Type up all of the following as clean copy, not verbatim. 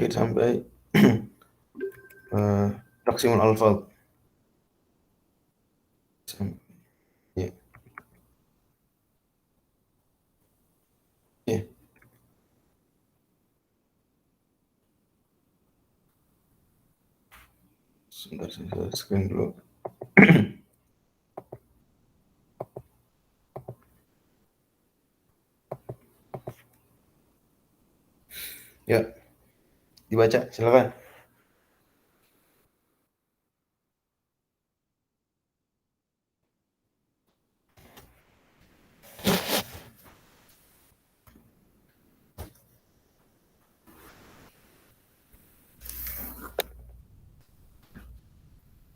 sampai taksimul alfaz. Ya. Ya. Sebentar, saya screen dulu. Ya, dibaca, silakan.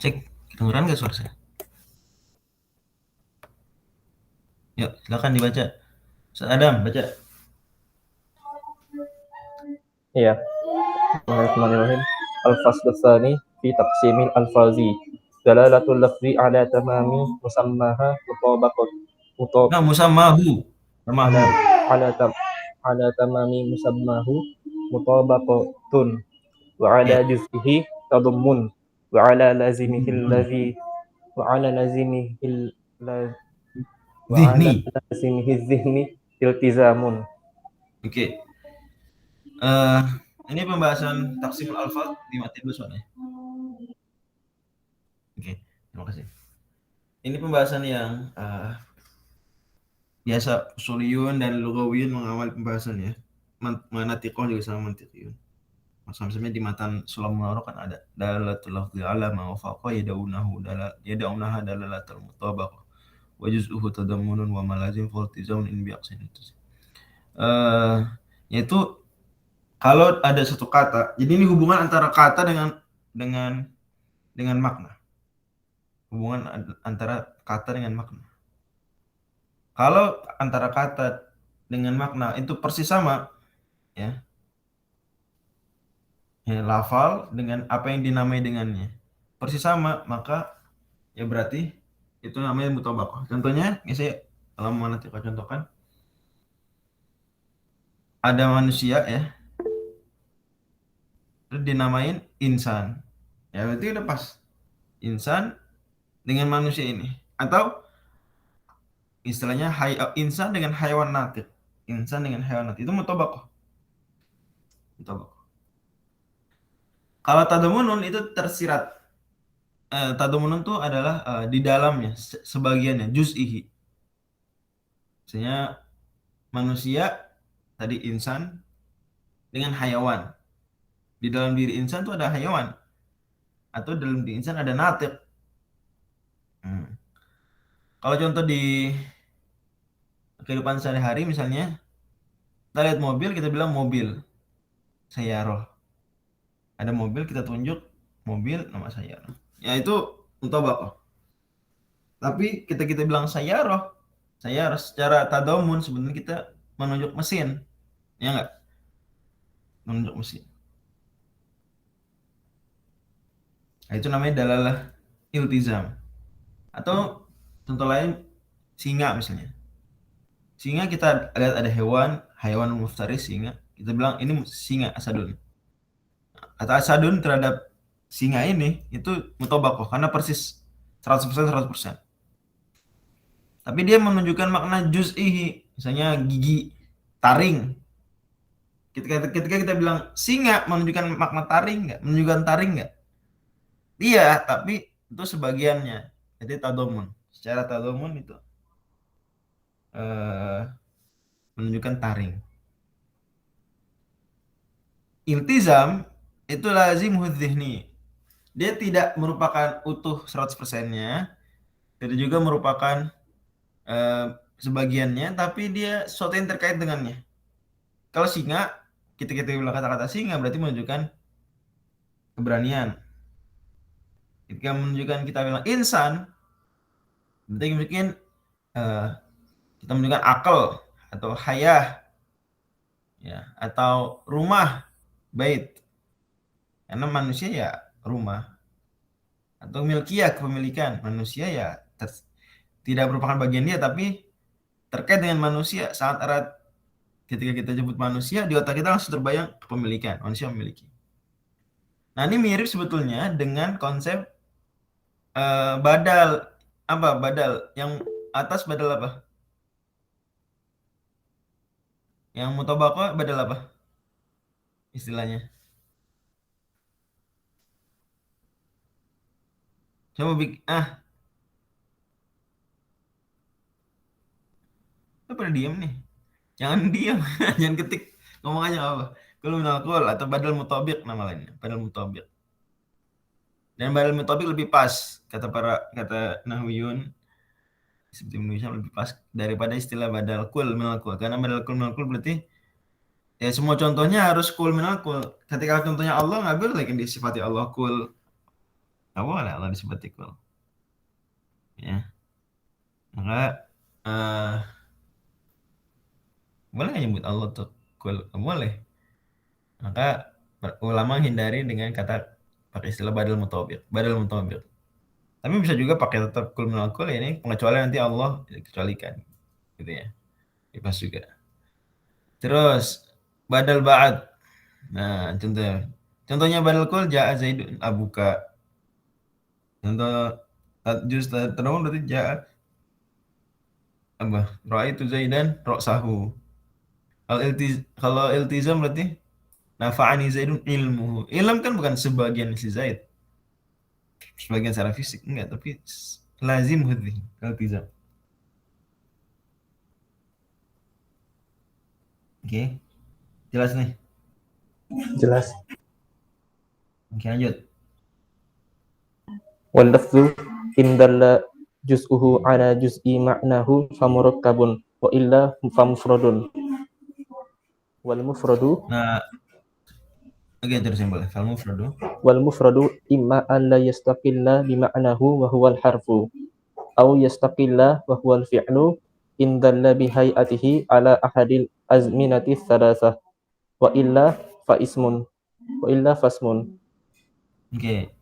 Cek, kedengeran nggak suara saya? Ya, silakan dibaca. Ustaz Adam, baca. Iya. Bismillahirrahmanirrahim. Al-fasl tsani fi taqsimil alfazi. Dalalatul lafzi ala tamami musammaha Nah, musamahu. ala Musamahu. ala tam ala tamami musammahu mutabaqatun wa ala Ya. juz'ihi tadammun wa ala lazimihi alladhi wa ala lazimihi wa ala Zihni. lazimihi dhihni iltizamun. Oke. Ini pembahasan taksimul alfaz di materi soalnya. Oke, terima kasih. Ini pembahasan yang biasa usuliyun dan lugawiyun mengawali pembahasannya. Manatiqah juga sama mantiqiyun. Misalnya di matan Sulam Munawwarah kan ada dalalatul lafzi ala ma wafaqa yadaunaha dalalatul mutabaqah wa juz'uhu tadammunun wa malazim fa iltizamun in biaqsin itu. Yaitu kalau ada satu kata, jadi ini hubungan antara kata dengan makna. Hubungan antara kata dengan makna. Kalau antara kata dengan makna itu persis sama, ya, lafal dengan apa yang dinamai dengannya persis sama, maka ya berarti itu namanya mutabaqah. Contohnya, ini saya kalau mau nanti contohkan, ada manusia ya, terus dinamain insan, ya berarti udah pas insan dengan manusia ini, atau istilahnya insan dengan hewan natik, insan dengan hewan natik itu mutabaqah. Kalau tadamunun itu tersirat. Tadamunun itu adalah di dalamnya sebagiannya juz'ihi. Misalnya manusia tadi insan dengan hayawan. Di dalam diri insan itu ada hayawan, atau dalam diri insan ada natik. Kalau contoh di kehidupan sehari-hari, misalnya kita lihat mobil, kita bilang mobil sayyarah. Ada mobil, kita tunjuk mobil nama sayyarah. Ya itu mutabaqah. Tapi kita bilang sayyarah secara tadamun sebenarnya kita menunjuk mesin, ya enggak? Menunjuk mesin. Nah, itu namanya dalalah iltizam. Atau contoh lain, singa misalnya. Singa kita lihat ada hayawan muftaris singa. Kita bilang ini singa asadun. Atau asadun terhadap singa ini itu mutabaqah karena persis 100% 100%. Tapi dia menunjukkan makna juz'ihi, misalnya gigi, taring. Ketika kita bilang singa menunjukkan makna taring enggak? Menunjukkan taring enggak? Iya, tapi itu sebagiannya. Jadi tadomun. Secara tadomun itu menunjukkan taring. Iltizam itu lazim hudzihni. Dia tidak merupakan utuh 100%-nya. Itu juga merupakan sebagiannya, tapi dia sesuatu yang terkait dengannya. Kalau singa, kita bilang kata-kata singa berarti menunjukkan keberanian. Ketika menunjukkan kita bilang insan, berarti mungkin kita menunjukkan akal atau hayah, ya, atau rumah, bait. Karena manusia ya rumah. Atau milkiyah, kepemilikan. Manusia ya tidak merupakan bagian dia, tapi terkait dengan manusia. Sangat erat. Ketika kita sebut manusia, di otak kita langsung terbayang kepemilikan. Manusia memiliki. Nah, ini mirip sebetulnya dengan konsep badal. Apa badal? Yang atas badal apa? Yang mutabaqah badal apa istilahnya? Coba lu pada diem nih. Jangan diem, jangan ketik. Ngomong aja nggak apa. Kul minal kul atau badal mutabiq nama lainnya. Badal mutabiq. Dan badal mutabiq lebih pas kata Nahwiyun seperti Indonesia lebih pas daripada istilah badal kul minal kul. Karena badal kul minal kul berarti ya semua contohnya harus kul minal kul. Ketika contohnya Allah nggak boleh kan disifati Allah kul. Nggak boleh Allah disifati kul. Ya, maka eh boleh nggak nyebut Allah tuh kul? Nggak boleh. Maka ulama hindari dengan kata pakai istilah badal mutabiq. Badal mutabiq. Tapi bisa juga pakai tetap kul minal kul ya, ini pengecualian nanti Allah kecualikan gitu ya. Bebas juga. Terus badal ba'ad. Nah, contohnya badal kul ja'a Zaidun abuka. Contoh juz tadawun berarti ja'a apa? Ra'aitu Zaidan ra'sahu. Kalau iltizam berarti nafa'ani Zaidun ilmuhu. Ilm kan bukan sebagian si Zaid, sebagian secara fisik enggak, tapi lazim hudhi iltizam. Oke, jelas nih. Jelas. Oke, lanjut. Wal lafzu in dalla juz'uhu ala juz'i ma'nahu famurakkabun wa illa famufradun. Wal mufradu Nah, oke terusin boleh. Fal mufradu. wal mufradu imma an la yastaqilla bi ma'nahu wa huwa al harfu aw yastaqilla wa huwa al fi'lu in dalla bi hay'atihi ala ahadil azminati thalathah wa illa fa ismun wa illa fasmun. Oke.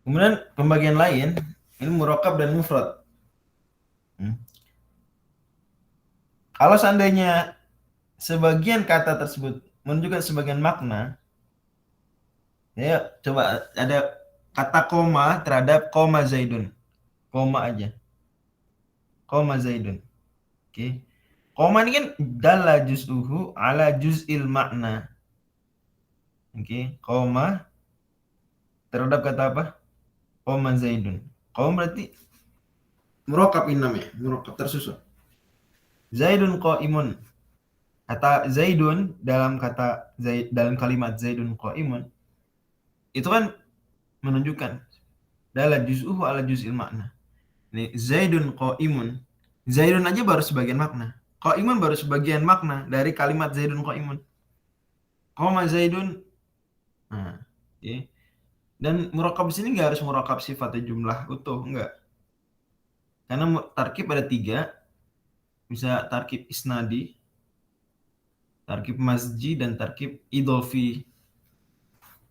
Kemudian pembagian lain ini murakkab dan mufrad. Hmm. Kalau seandainya sebagian kata tersebut menunjukkan sebagian makna, ya coba ada kata koma terhadap koma Zaidun. Koma aja. Koma Zaidun. Oke. Koma ini kan dalla juz'uhu ala juz'il makna. Oke. Koma terhadap kata apa? Koma Zaidun. Koma berarti murakkab ini namanya, murakkab tersusun. Zaidun qaimun. Kata Zaidun dalam kalimat Zaidun qaimun itu kan menunjukkan dalla juz'uhu ala juz'il makna. Ini Zaidun qaimun. Zaidun aja baru sebagian makna. Qaimun baru sebagian makna dari kalimat Zaidun qaimun. Qoma Zaidun. Nah, oke. Dan murakkab di sini nggak harus murakkab sifatnya jumlah utuh, enggak. Karena tarkib ada 3, bisa tarkib isnadi, tarkib masji, dan tarkib idhofi.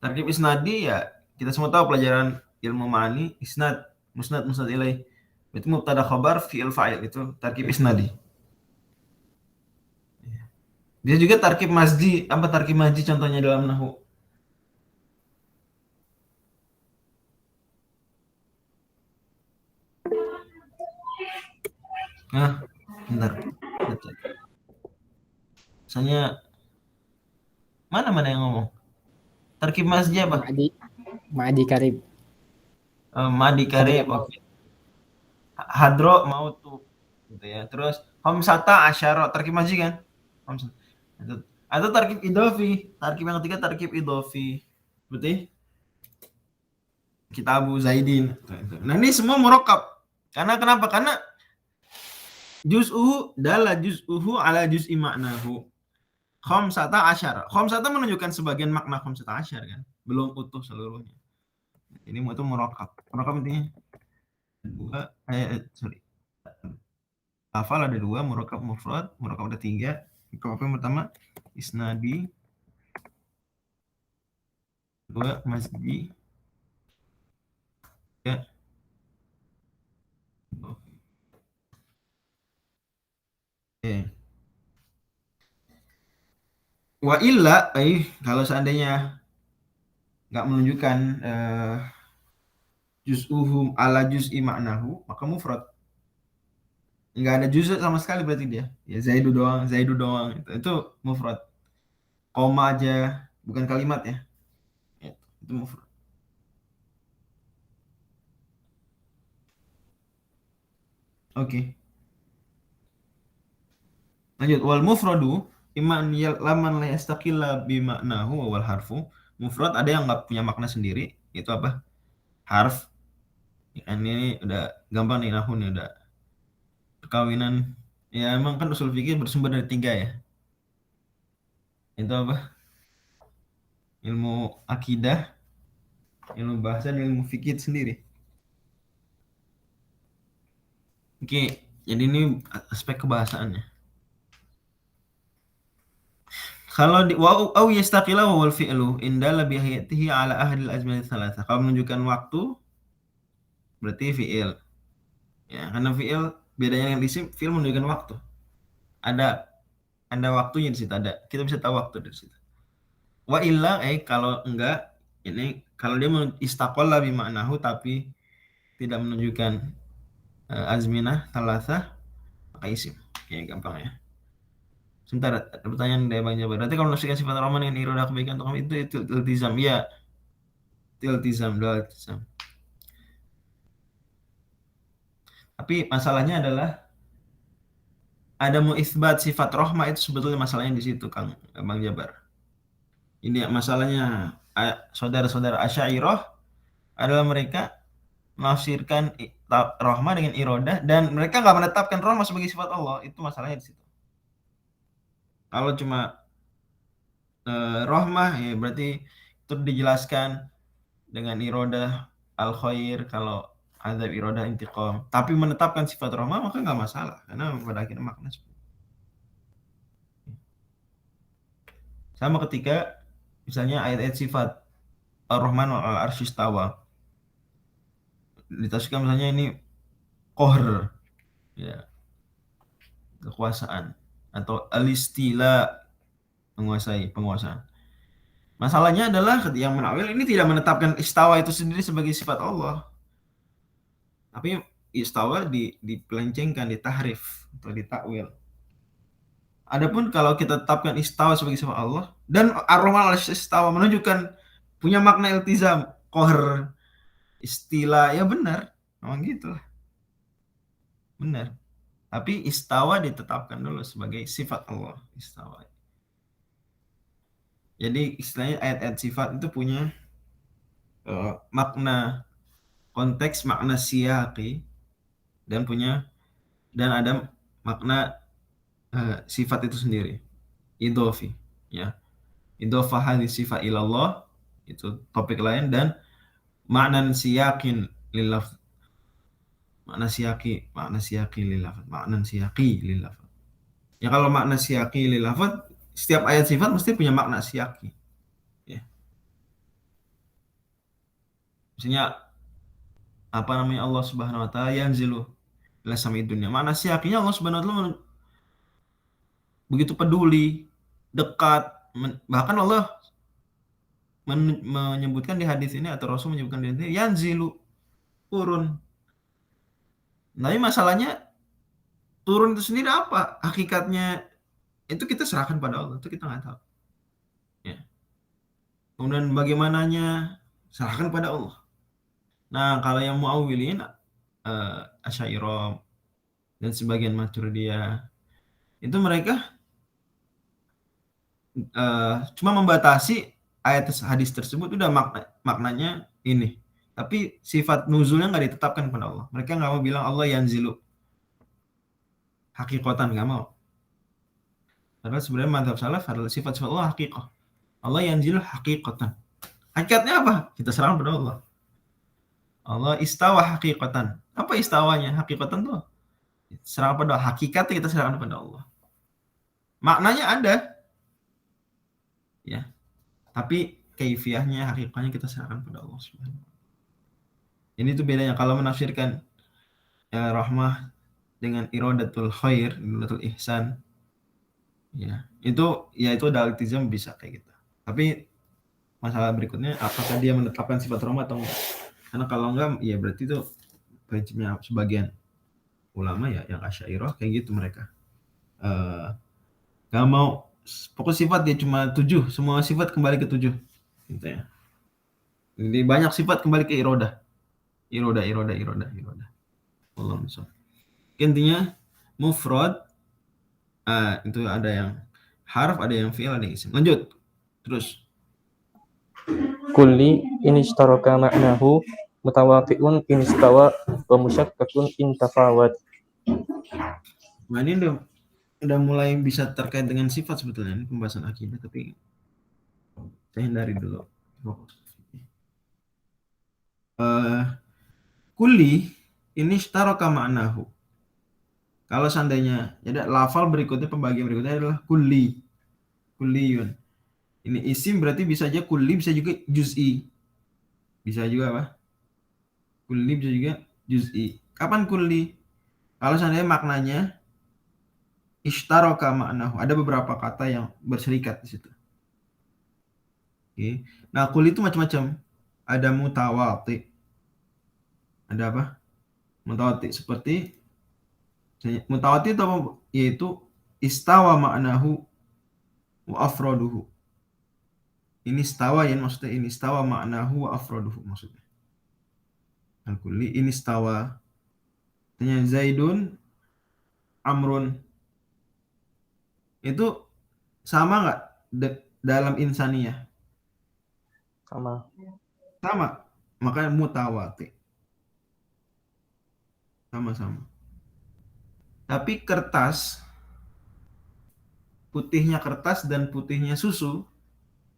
Tarkib isnadi ya kita semua tahu pelajaran ilmu ma'ani, isnad, musnad, musnad ilaih. Itu mubtada khabar fi'il fa'il itu tarkib isnadi. Bisa juga tarkib masji, apa tarkib masji contohnya dalam nahwu? Nah, bentar. Misalnya mana yang ngomong? Tarkib masji apa? Ma'adi karib. Madi karib, oke. Hadro mautu gitu ya. Terus homsata asyara tarkib masji kan? Homsata. Atau tarkib idhofi. Tarkib yang ketiga tarkib idhofi. Berarti Kitabu Zaidin. Nah, ini semua murakkab. Karena kenapa? Karena juz'uhu dalla juz'uhu ala juz'i maknahu. Khamsata asyara. Khamsata menunjukkan sebagian makna khamsata asyar kan. Belum utuh seluruhnya. Ini itu murakkab. Murakkab intinya hafal ada 2, murakkab mufrad, murakkab ada 3. Murakkab yang pertama isnadi, 2 masji, 3 oke. Wa illa, kalau seandainya nggak menunjukkan juz'uhum ala juz'i maknahu, maka mufrad. Nggak ada juz' sama sekali berarti dia. Ya Zaidu doang itu mufrad. Koma aja bukan kalimat ya. Itu mufrad. Oke. Lanjut, wal mufradu iman laman la yastaqilla bi maknahu wal harfu. Mufrad ada yang nggak punya makna sendiri, itu apa? Harf. Ya, ini udah gampang nih, nahu nih udah perkawinan. Ya emang kan usul fikih bersumber dari 3 ya. Itu apa? Ilmu akidah, ilmu bahasa, dan ilmu fikih itu sendiri. Oke, jadi ini aspek kebahasaannya. Kalau di au yastaqila wa wal fi'lu indala bihayatihi ala ahli al-azmati thalatha. Kalau menunjukkan waktu berarti fi'il. Ya, karena fi'il bedanya dengan isim, fi'il menunjukkan waktu. Ada waktunya di situ, ada. Kita bisa tahu waktu dari situ. Wa illa kalau enggak, ini kalau dia istaqalla bi ma'nahu tapi tidak menunjukkan azminah thalatha, maka isim. Oke, gampang ya. Sebentar, ada pertanyaan dari Bang Jabar. Berarti kalau menafsirkan sifat Rahman dengan iroda kebaikan untuk kami itu iltizam. Ya, itu iltizam, dua iltizam. Tapi masalahnya adalah ada mau isbat sifat rahmah, itu sebetulnya masalahnya di situ, Kang Bang Jabar. Ini masalahnya saudara-saudara Asy'ariyah adalah mereka menafsirkan rahmah dengan irodah dan mereka nggak menetapkan rahmah sebagai sifat Allah. Itu masalahnya di situ. Kalau cuma rahmah ya berarti itu dijelaskan dengan irodah al khair, kalau azab irodah intiqam, tapi menetapkan sifat rahmah maka nggak masalah karena pada akhirnya makna sama ketika misalnya ayat-ayat sifat ar-Rahman wal arsy istawa ditafsirkan misalnya ini qahr ya, kekuasaan, atau al-istila, penguasaan. Masalahnya adalah yang menakwil ini tidak menetapkan istawa itu sendiri sebagai sifat Allah. Tapi istawa dipelencengkan, ditahrif atau ditakwil. Adapun kalau kita tetapkan istawa sebagai sifat Allah dan ar-Rahman al-istawa menunjukkan punya makna iltizam, qahr, istila, ya benar. Memang gitulah. Benar. Tapi istawa ditetapkan dulu sebagai sifat Allah, istawa. Jadi istilahnya ayat-ayat sifat itu punya makna konteks, makna siyaqi, dan ada makna sifat itu sendiri, idhofi ya. Idhofah hadis sifat ilallah itu topik lain, dan makna siyaqin lilaf, makna siyaqi lilaf. Ya kalau makna siyaqi lilaf, setiap ayat sifat mesti punya makna siyaqi ya. Misalnya apa namanya, Allah Subhanahu wa taala yanzilu ila sama'id dunya. Makna syakinya Allah Subhanahu wa taala begitu peduli, dekat, bahkan Allah menyebutkan di hadis ini, atau Rasul menyebutkan di hadis ini, yanzilu, turun. Tapi masalahnya turun itu sendiri apa? Hakikatnya itu kita serahkan pada Allah, itu kita nggak tahu. Ya. Kemudian bagaimananya serahkan pada Allah. Nah, kalau yang mu'awwilin, Asy'ariyah dan sebagian Maturidiyah, itu mereka cuma membatasi ayat hadis tersebut, udah maknanya ini. Tapi sifat nuzulnya nggak ditetapkan pada Allah. Mereka nggak mau bilang Allah yanzilu hakikatan, nggak mau. Padahal sebenarnya madzhab salaf adalah sifat-sifat Allah hakikah. Allah yanzilu hakikatan. Hakikatnya apa? Kita serahkan pada Allah. Allah istawa hakikatan. Apa istawanya? Hakikatan tuh serahkan pada Allah. Hakikatnya kita serahkan pada Allah. Maknanya ada. Ya. Tapi kaifiahnya, hakikatnya kita serahkan pada Allah Subhanahu wa taala. Ini tuh bedanya kalau menafsirkan rahmah dengan iradatul khair, iradatul ihsan. Ya, itu ada iltizam bisa kayak gitu. Tapi masalah berikutnya apakah dia menetapkan sifat roma atau enggak. Karena kalau enggak ya berarti itu prinsipnya sebagian ulama ya yang Asy'ariyah kayak gitu mereka. Nggak mau pokok sifat dia cuma 7, semua sifat kembali ke 7 gitu ya. Jadi banyak sifat kembali ke irodah. Irodah. Allah misal. Intinya mufrad itu ada yang harf, ada yang fi'il, ada yang isim. Lanjut. Terus kulli in ishtaraka ma'nahu mutawati'un in istawa wa musyakkakun in tafawat. nah ini udah mulai bisa terkait dengan sifat sebetulnya, ini pembahasan akidah, tapi saya hindari dulu. Kulli ini ishtaraka ma'nahu. Kalau seandainya jadi lafal berikutnya, pembagian berikutnya adalah kulliyun. Ini isim berarti bisa aja kulli, bisa juga juz'i. Bisa juga apa? Kulli bisa juga juz'i. Kapan kulli? Kalau seandainya maknanya ishtaraka ma'nahu, ada beberapa kata yang berserikat di situ. Oke. Nah, kulli itu macam-macam. Ada mutawati. Ada apa? Mutawati seperti mutawati itu apa? Yaitu istawa ma'nahu wa afraduhu. Ini istawa ya maksudnya, ini istawa ma'nahu wa afraduhu maksudnya. Al-kulli ini istawa. Tanya Zaidun Amrun. Itu sama nggak dalam insaniyah? Sama. Sama. Makanya mutawati. Sama-sama. Tapi kertas, putihnya kertas dan putihnya susu,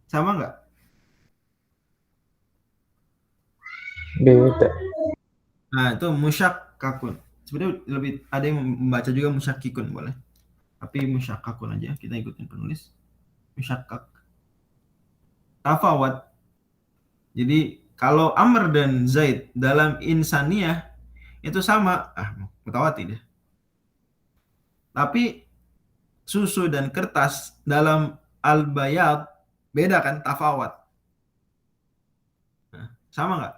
sama nggak? Beda. Nah, itu musyakkakun. Sebenarnya lebih ada yang membaca juga musyakkikun boleh. Tapi musyakkakun aja, kita ikutin penulis. Musyakkak. Tafawat. Jadi kalau Amr dan Zaid dalam insaniyah itu sama, mutawati deh. Tapi susu dan kertas dalam al-bayad beda kan, tafawat. Nah, sama nggak?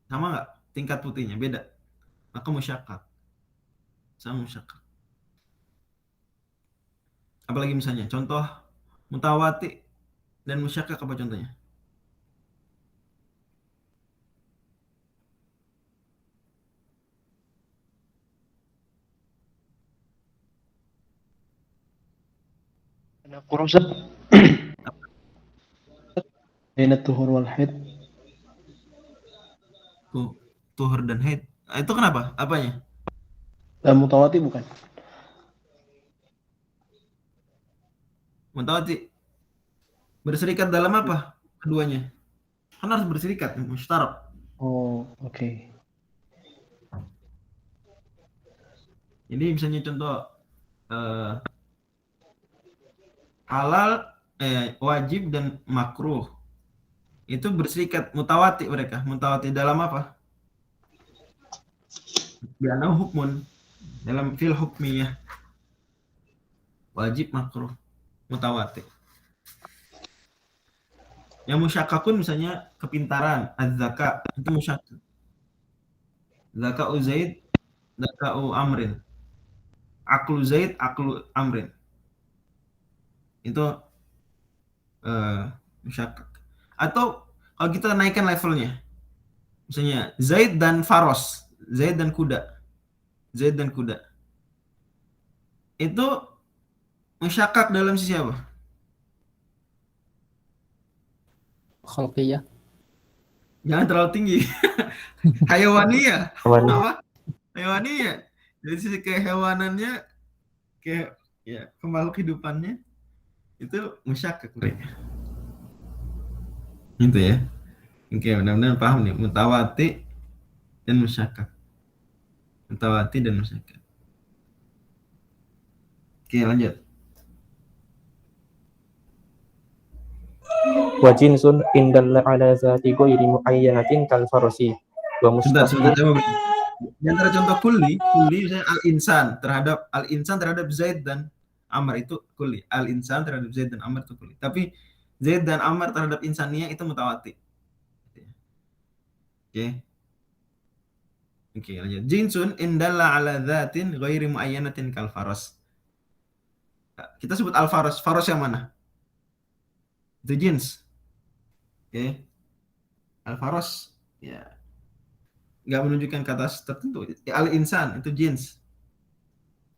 Sama nggak? Tingkat putihnya beda. Maka musyakkak. Sama musyakkak. Apalagi misalnya contoh mutawati dan musyakkak apa contohnya? Ada kurasa baina tuhur wal haid. Tuhur dan haid. Itu kenapa? Apanya? Mutawati bukan? Mutawati berserikat dalam apa? Keduanya. Kan harus berserikat, mustarak. Oh, oke. Jadi misalnya contoh halal, wajib dan makruh itu berserikat mutawati mereka. Mutawati dalam apa? Bi'anau hukmun, dalam fil hukmiyah. Wajib, makruh, mutawati. Yang musyakkakun misalnya kepintaran, az-zaka, itu musyakkak. Zaka'u Zaid, zaka'u Amrin. Aklu Zaid, aklu Amrin. Itu musyakkak. Atau kalau kita naikkan levelnya, misalnya Zaid dan Faros, Zaid dan kuda, Zaid dan kuda, itu musyakkak dalam sisi apa? Khalqiyah. Jangan terlalu tinggi. Hayawaniyah. Hewan. Apa? Hayawaniyah. Dari sisi kehewanannya, ke makhluk hidupannya, itu musyakkak mereka. Itu ya. Oke, mudah-mudahan paham nih. Mutawati dan musyakkak. Mutawati dan musyakkak. Oke, lanjut. Wa jinsun indalla ala zati ghairi muayyanatin kal farasi wa Sebentar, mustaqil. di antara contoh kulli misalnya al-insan terhadap Zaid dan Amr itu kulli. Al-insan terhadap Zaid dan Amr itu kulli. Tapi Zaid dan Ammar terhadap insaniyah itu mutawatir. Oke. Oke, lanjut. Jinsun indalla ala dzatin ghairi muayyanatin kal faras. Kita sebut al faras. Faras yang mana? Itu jins. Oke. Al faras ya nggak menunjukkan kata tertentu. Al insan itu jins.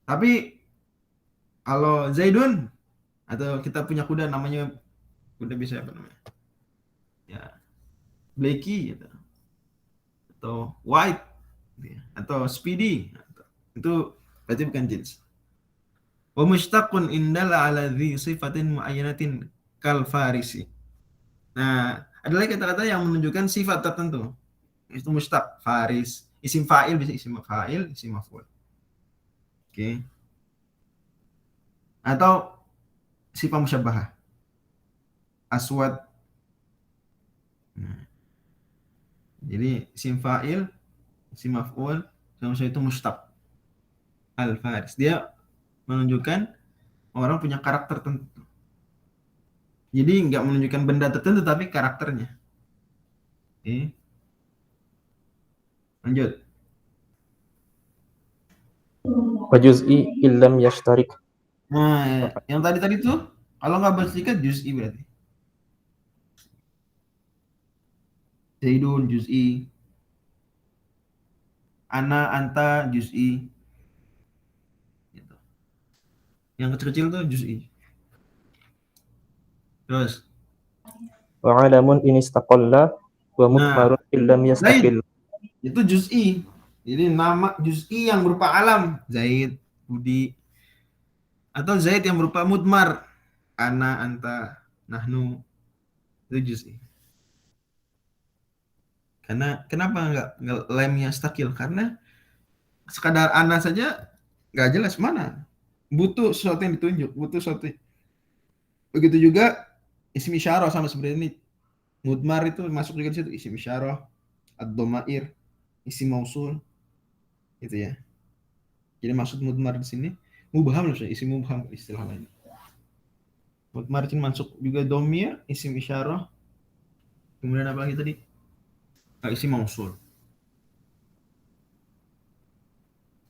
Tapi kalau Zaidun atau kita punya kuda namanya kuda bisa apa namanya? Ya, Blacky gitu. Atau White gitu ya. Atau Speedy. Itu berarti bukan jins. Wa mushtaqun indalla ala dhi sifatin muayyanatin kal farisi. Nah, ada lagi kata-kata yang menunjukkan sifat tertentu. Itu mustaq, faris, isim fa'il bisa isim fa'il, isim maf'ul. Oke. Atau sifat musyabbahah. Aswad. Nah, jadi isim fa'il, isim maf'ul, sama itu mustaq. Al-faris. Dia menunjukkan orang punya karakter tertentu. Jadi nggak menunjukkan benda tertentu tapi karakternya. Oke. Lanjut. Wa juz'i illam yashtarik. Nah, yang tadi tuh kalau nggak berserikat juz'i berarti. Zaidun juz'i, ana, anta juz'i. Gitu. Yang kecil-kecil tuh juz'i. Terus, Wa alamun in istaqalla wa nah, mudmarun illam yastaqil. Zaid itu juz'i. Jadi nama juz'i yang berupa alam, Zaid, Budi. Atau Zaid yang berupa mudmar, ana, anta, nahnu. Itu juz'i. Karena kenapa nggak lemnya stakil? Karena sekadar ana saja nggak jelas mana. Butuh sesuatu yang ditunjuk, butuh sesuatu. Begitu juga isim isyarah sama seperti ini. Mudmar itu masuk juga di situ, isim isyarah, ad-dhamair, isim mausul, gitu ya. Jadi maksud mudmar di sini mubham loh, isim mubham istilah lain. Mudmar itu masuk juga dhamir, isim isyarah. Kemudian apa lagi tadi? Isim mausul.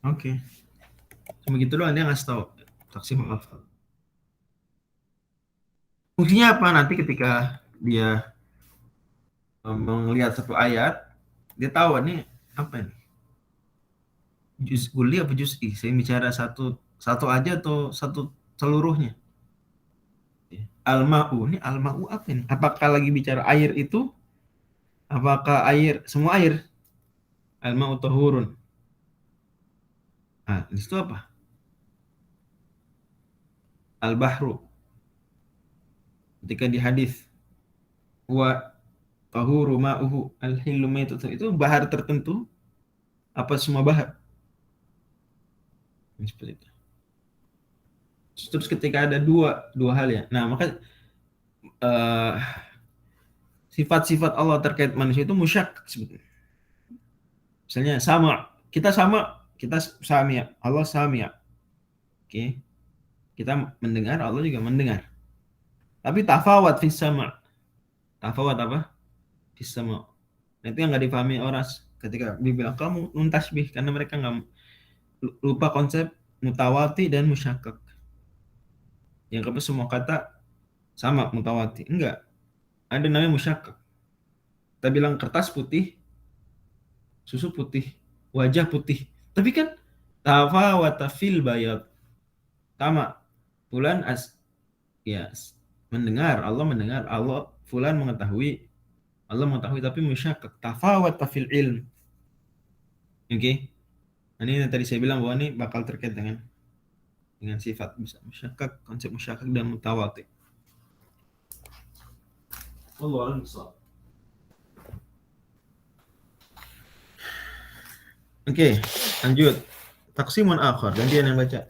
Oke. Cuma gitu doang dia ngasih tahu taksim al-afal. Fungsinya apa nanti ketika dia melihat satu ayat, dia tahu ini apa ini? Juz uli apa juz'i? Saya bicara satu aja atau satu seluruhnya? Al-ma'u, ini al-ma'u apa ini? Apakah lagi bicara air itu? Apakah air, semua air? Al-ma'u tahurun. Nah, di situ apa? Al-bahru. Ketika di hadis wa tahuru ma'uhu al-hillu itu bahar tertentu apa semua bahar? Seperti itu. Terus ketika ada dua hal ya. Nah, maka sifat-sifat Allah terkait manusia itu musyak sebetulnya. Misalnya sama, kita sami ya, Allah sami ya. Oke. Kita mendengar, Allah juga mendengar. Tapi tafawat fis sama. Tafawat apa? Fis sama. Nah, itu yang nggak dipahami orang ketika dibilang kamu muntasbih karena mereka nggak lupa konsep mutawati dan musyakkak. Yang kedua semua kata sama mutawati. Enggak. Ada namanya musyakkak. Kita bilang kertas putih, susu putih, wajah putih. Tapi kan tafawata fil bayad. Sama. Fulan ya mendengar, Allah mendengar, fulan mengetahui, Allah mengetahui tapi musyakkak. Tafawata fil ilm. Oke. Nah, ini yang tadi saya bilang bahwa ini bakal terkait dengan sifat bisa musyakkak, konsep musyakkak dan mutawati. Wallahu a'lam bishawab. Oke, lanjut. Taksimun akhar, gantian yang baca.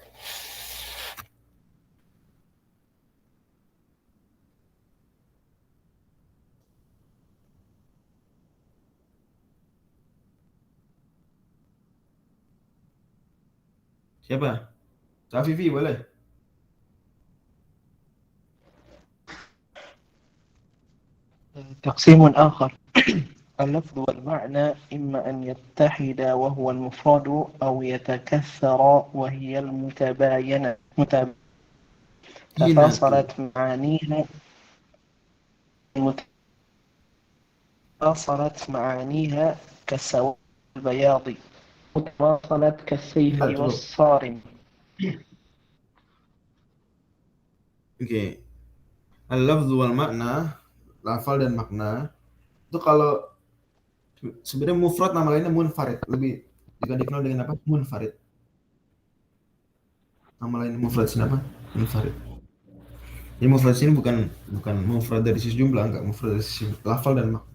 Siapa? Safifi boleh? تقسيم آخر اللفظ والمعنى إما أن يتحدا وهو المفرد أو يتكثر وهي المتباينة Jinatu. تفاصلت معانيها تفاصلت معانيها كالسواد والبياض وتواصلت كالسيف Bentar, cukup. والصارم. Oke. Al-lafzu wal makna, lafal dan makna. Itu kalau sebenarnya mufrad nama lainnya munfarid, lebih juga dikenal dengan apa? Munfarid. Nama lain mufrad sini apa? Munfarid. Jadi mufrad sini bukan mufrad dari sisi jumlah, enggak, mufrad dari sisi lafal dan makna.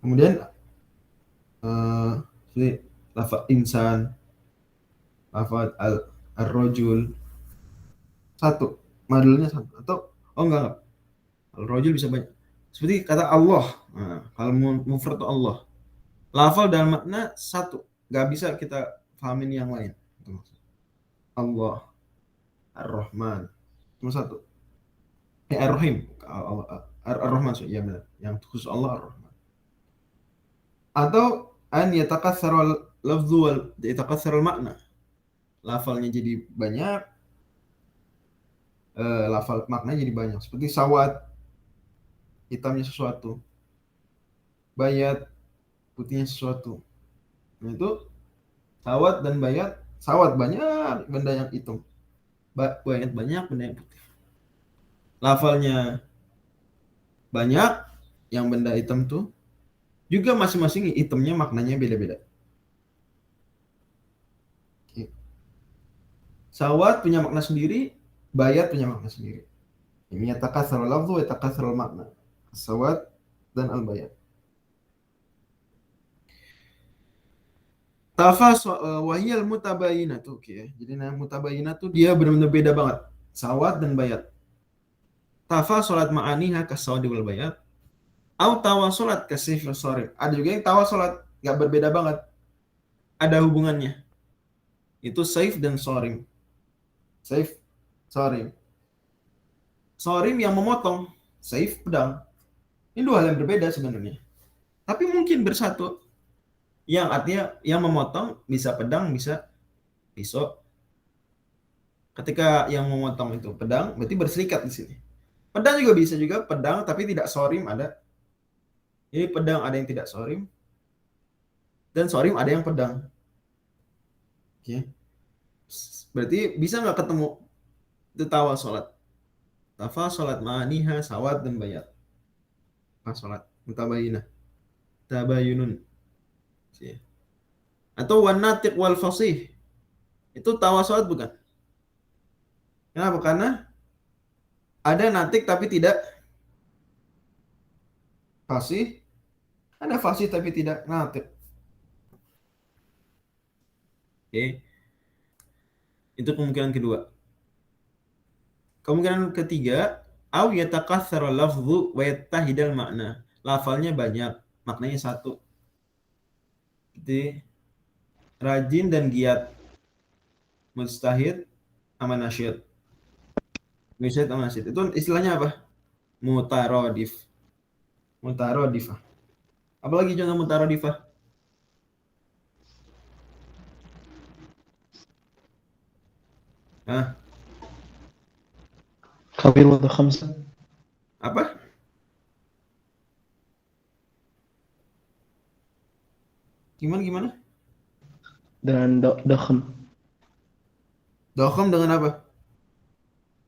Kemudian seperti lafal insan, lafal ar-rajul satu, madulnya satu, atau enggak. Al-rajul bisa banyak. Seperti kata Allah. Nah, kalau mufrad itu Allah. Lafal dan makna satu, nggak bisa kita pahamin yang lain. Allah, Ar-Rahman, cuma satu. Ar-Rahim, Ar-Rahman, ya benar. Yang khusus Allah Ar-Rahman. Atau an yatakatsara lafzu wal yatakatsara makna. Lafalnya jadi banyak, lafal maknanya jadi banyak. Seperti sawat, hitamnya sesuatu. Bayat, putihnya sesuatu. Nah, itu sawat dan bayat. Sawat banyak benda yang hitam, bayat banyak benda yang putih. Lafalnya banyak yang benda hitam tuh, juga masing-masing hitamnya maknanya beda-beda. Sawat punya makna sendiri, bayat punya makna sendiri. Ini yatakatsarul lafzu wa yatakatsarul makna. Sawat dan al-bayat. Wahiyal mutabayinatu, oke. Jadi mutabayinatu dia benar-benar beda banget. Sawat dan bayat. Tafasolat ma'aniha kasawadi wal bayat. Au tawasolat kasif sorry. Ada juga yang tawasolat nggak berbeda banget. Ada hubungannya. Itu saif dan sorim. Saif, sorim. Sorim yang memotong, saif pedang. Ini dua hal yang berbeda sebenarnya. Tapi mungkin bersatu. Yang artinya yang memotong bisa pedang, bisa pisau. Ketika yang memotong itu pedang, berarti berserikat di sini. Pedang juga bisa juga pedang, tapi tidak sorim ada. Jadi pedang ada yang tidak sorim, dan sorim ada yang pedang. Oke. Berarti bisa nggak ketemu itu tawasolat? Tafasolat ma'aniha sawat dan bayat. Tafasolat mutabayinah. Tabayunun. Atau wanatiq wal fasih. Itu tawasolat bukan? Kenapa? Karena ada natik tapi tidak fasih. Ada fasih tapi tidak natik. Oke. Itu kemungkinan kedua. Kemungkinan ketiga, au yatakatsara lafzu wa yattahidal makna. Lafalnya banyak, maknanya satu. Jadi rajin dan giat. Mustahid sama nasyid. Mustahid sama nasyid. Itu istilahnya apa? Mutarodif. Mutarodifah. Apalagi contoh mutarodifah? Hah? قبيلة خمسة. Apa? Gimana? Dan dakham. Dokham dengan apa?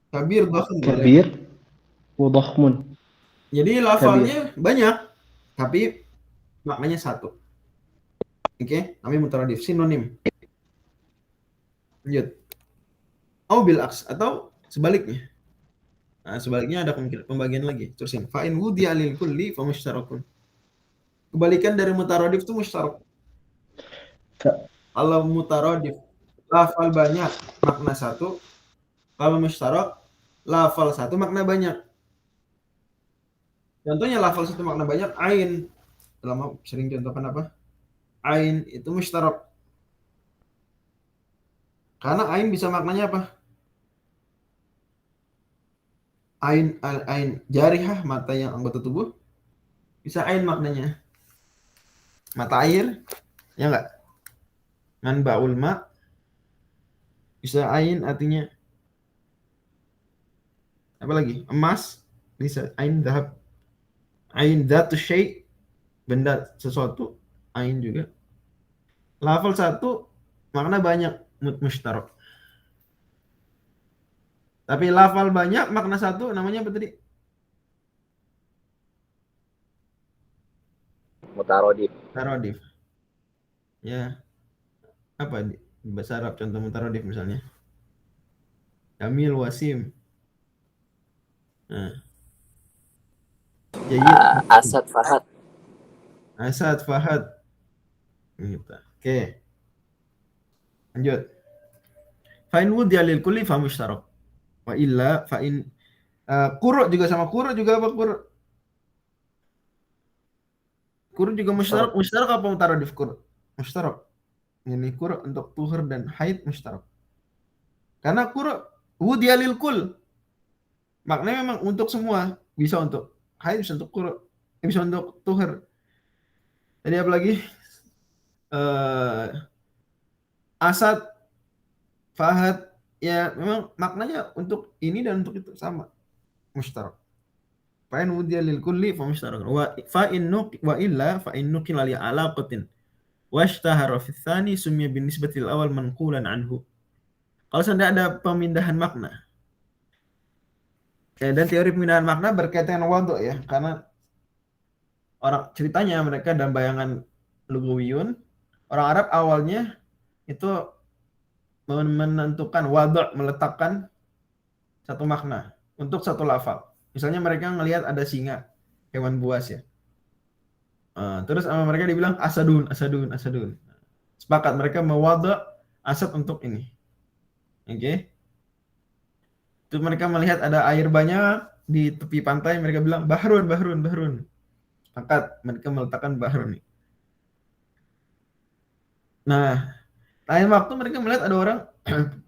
Kabir, dokham. Kabir wa dakhmun. Jadi lafalnya banyak, tapi maknanya satu. Oke, namanya mutaradif, sinonim. Lanjut. Au bil aks, atau sebaliknya. Nah, sebaliknya ada pembagian lagi. Terusin. Fa'in wudi'a lil kulli fa mushtarakun. Kebalikan dari mutaradif itu mushtarak. Kalau mutaradif lafal banyak, makna satu. Kalau mushtarak lafal satu, makna banyak. Contohnya lafal satu makna banyak, ain. Dalam sering contohkan apa? Ain itu mushtarak. Karena ain bisa maknanya apa? ain jarihah, mata yang anggota tubuh, bisa ain maknanya mata air, ya enggak? Manba'ul ma, bisa ain artinya apa lagi? Emas, bisa ain dahab. Ain dzatu syai', benda sesuatu, ain juga. Lafal satu makna banyak mustarak. Tapi lafal banyak makna satu namanya apa tadi? Mutarodif. Tarodif. Ya, apa di bahasa Arab contoh mutarodif misalnya? Kamil, Wasim. Nah, Jayyid, Asad, Farhad. Asad, Fahad. Gitu. Oke. Lanjut. Fa'in wudiya lil kulli fa musytarak. Wa illa fa'in quru' juga sama quru' juga apa quru'? Quru' juga musytarak. Musytarak apa mutaradif quru'? Musytarak. Ini quru' untuk tuhur dan haid musytarak. Karena quru' wudiya lil kull. Maknanya memang untuk semua. Bisa untuk haid, bisa untuk quru', bisa untuk tuhur. Jadi apa lagi? Asad, Fahad, ya memang maknanya untuk ini dan untuk itu sama, musytarak. Fa in wudiya lil kulli fa musytarak. Wa illa fa in nuqila li alaqatin washtahara fi tsani summiya bin nisbatil awal manqulan anhu. Kalau sudah ada pemindahan makna. Dan teori pemindahan makna berkaitan dengan wadhu ya, karena orang ceritanya mereka dalam bayangan lugawiyun, orang Arab awalnya itu menentukan wadhu, meletakkan satu makna untuk satu lafal. Misalnya mereka ngelihat ada singa, hewan buas ya. Terus sama mereka dibilang asadun, asadun, asadun. Sepakat mereka mewadhu asad untuk ini. Oke. Terus mereka melihat ada air banyak di tepi pantai, mereka bilang bahrun, bahrun, bahrun. Sepakat mereka meletakkan bahrun. Nah, lain waktu mereka melihat ada orang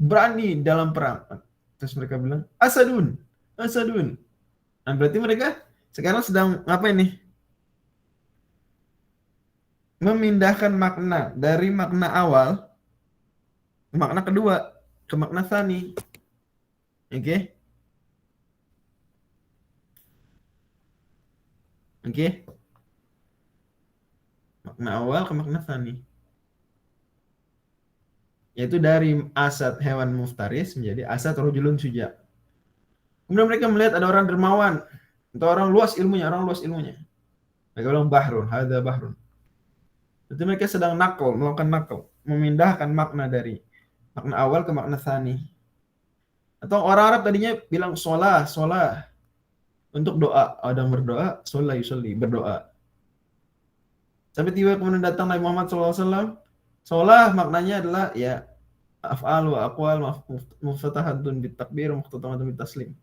berani dalam perang. Terus mereka bilang asadun, asadun. Nah, berarti mereka sekarang sedang ngapain nih? Memindahkan makna dari makna awal ke makna kedua, ke makna tsani. Oke? Oke? Makna awal ke makna tsani. Yaitu dari asad hewan muftaris menjadi asad rajulun suja. Kemudian mereka melihat ada orang dermawan atau orang luas ilmunya, Mereka bilang bahrun, hadza bahrun. Jadi mereka sedang melakukan nakal, memindahkan makna dari makna awal ke makna tsani. Atau orang Arab tadinya bilang sholah, sholah untuk doa, ada yang berdoa, sholah yusolli, berdoa. Sampai tiba kemudian datang Nabi Muhammad SAW, sholah maknanya adalah ya af'al wa aqwal muftatahatun bitakbir muftatahatun bitaslim.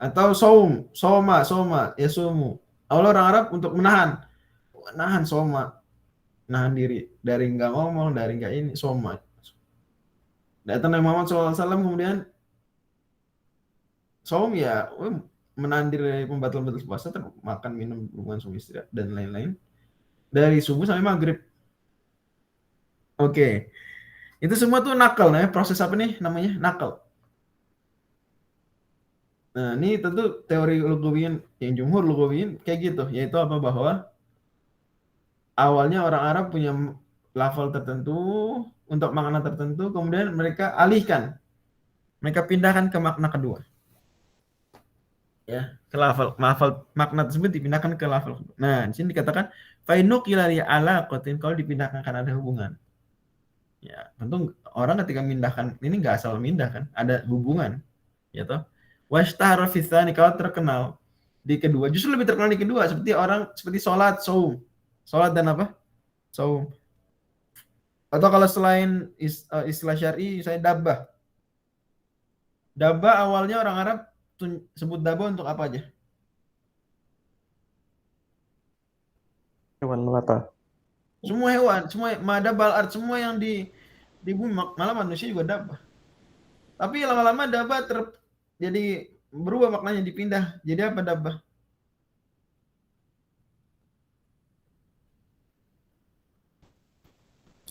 Atau soma, yasumu. Allah orang Arab untuk menahan soma, nahan diri dari enggak ngomong, dari enggak ini, soma. Datang Nabi Muhammad SAW kemudian ya menahan diri dari pembatal-pembatal puasa, makan, minum, hubungan suami istri dan lain-lain dari subuh sampai maghrib. Oke. Itu semua tuh nakal, nah proses apa nih namanya? Nakal. Nah, ini tentu teori lugawiyin yang jumhur lugawiyin kayak gitu, yaitu apa, bahwa awalnya orang Arab punya lafal tertentu untuk makna tertentu, kemudian mereka alihkan, mereka pindahkan ke makna kedua. Ya, ke lafal makna tersebut dipindahkan ke lafal kedua. Nah, di sini dikatakan fa nuqila li alaqatin, kalau dipindahkan karena ada hubungan. Ya, tentu orang ketika mindahkan ini enggak asal mindah kan, ada hubungan, ya toh. Washtahara fi tsani, kalau terkenal di kedua, justru lebih terkenal di kedua, seperti salat, saum. Salat dan apa? Saum. Atau kalau selain istilah syar'i, saya dabbah. Dabbah awalnya orang Arab sebut dabbah untuk apa aja? Hewan melata. Semua hewan, semua madabal art, semua yang di bumi, malah manusia juga dabbah. Tapi lama-lama dabbah jadi berubah maknanya, dipindah. Jadi apa dabbah?